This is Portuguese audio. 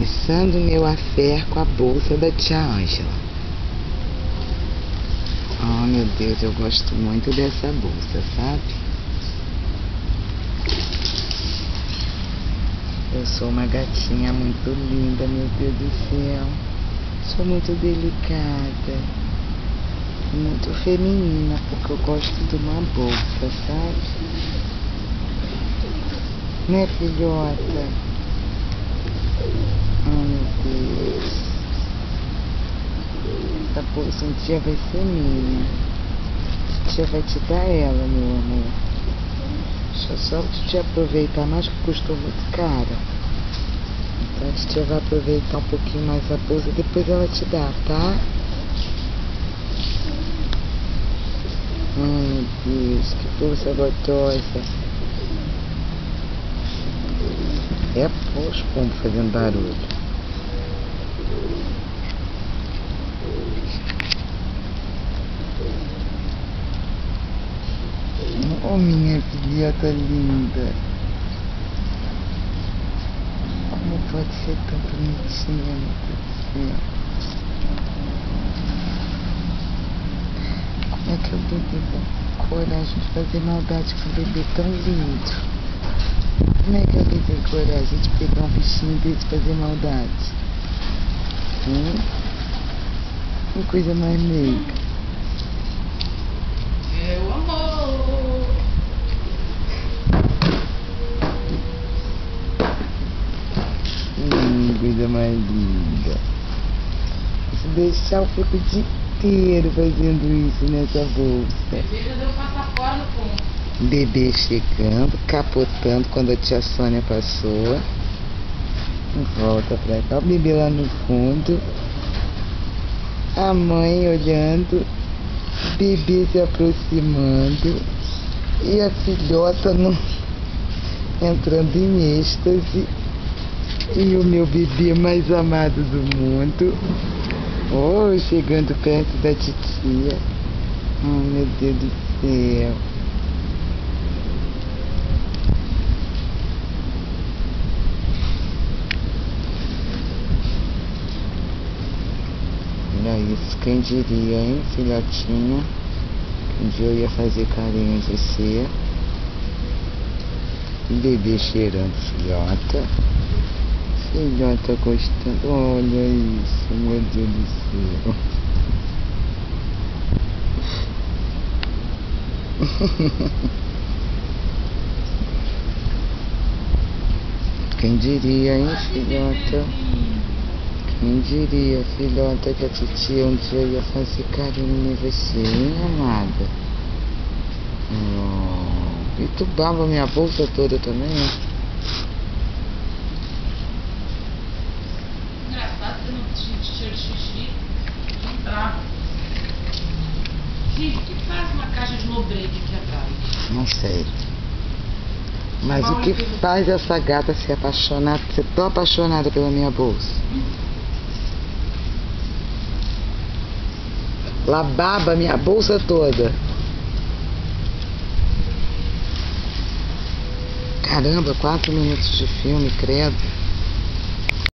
Começando meu affair com a bolsa da tia Ângela. Oh meu Deus, eu gosto muito dessa bolsa, sabe? Eu sou uma gatinha muito linda, meu Deus do céu. Sou muito delicada, muito feminina, porque eu gosto de uma bolsa, sabe? Né, filhota? Oh meu Deus. Essa bolsa um dia vai ser minha. A tia vai te dar ela, meu amor. Deixa só a tia aproveitar mais, que custou muito cara. Então a tia vai aproveitar um pouquinho mais a bolsa e depois ela te dá, tá? Meu Deus, que bolsa gostosa. É os pombos fazendo barulho. Oh, minha filhota linda. Como pode ser tão bonitinha, meu Deus do céu. Como é que o bebê tem coragem de fazer maldade com um bebê tão lindo? Como é que alguém tem coragem de pegar um bichinho desse e fazer maldade? Que coisa mais meiga. Meu amor! Coisa mais linda. Se deixar, eu fico o dia inteiro fazendo isso nessa bolsa. Bebê já deu passar fora no fundo. Bebê chegando, capotando quando a tia Sônia passou. Volta pra cá, o bebê lá no fundo. A mãe olhando, bebê se aproximando e a filhota entrando em êxtase. E o meu bebê mais amado do mundo, oh, chegando perto da titia. Oh, meu Deus do céu. Olha isso, quem diria, hein, filhotinha? Um dia eu ia fazer carinho em você. Bebê cheirando filhota. Filhota gostando. Olha isso, meu Deus do céu. Quem diria, hein, filhota? Quem diria, filhota, que a titia um dia ia fazer carinho em você, hein, amada? Oh, e tu baba minha bolsa toda também, hein? Engraçado que eu não tinha xixi de bravo. Gente, o que faz uma caixa de lobregue aqui atrás? Não sei. Mas o que faz essa gata se apaixonar, ser tão apaixonada pela minha bolsa? Ela baba minha bolsa toda. Caramba, 4 minutos de filme, credo.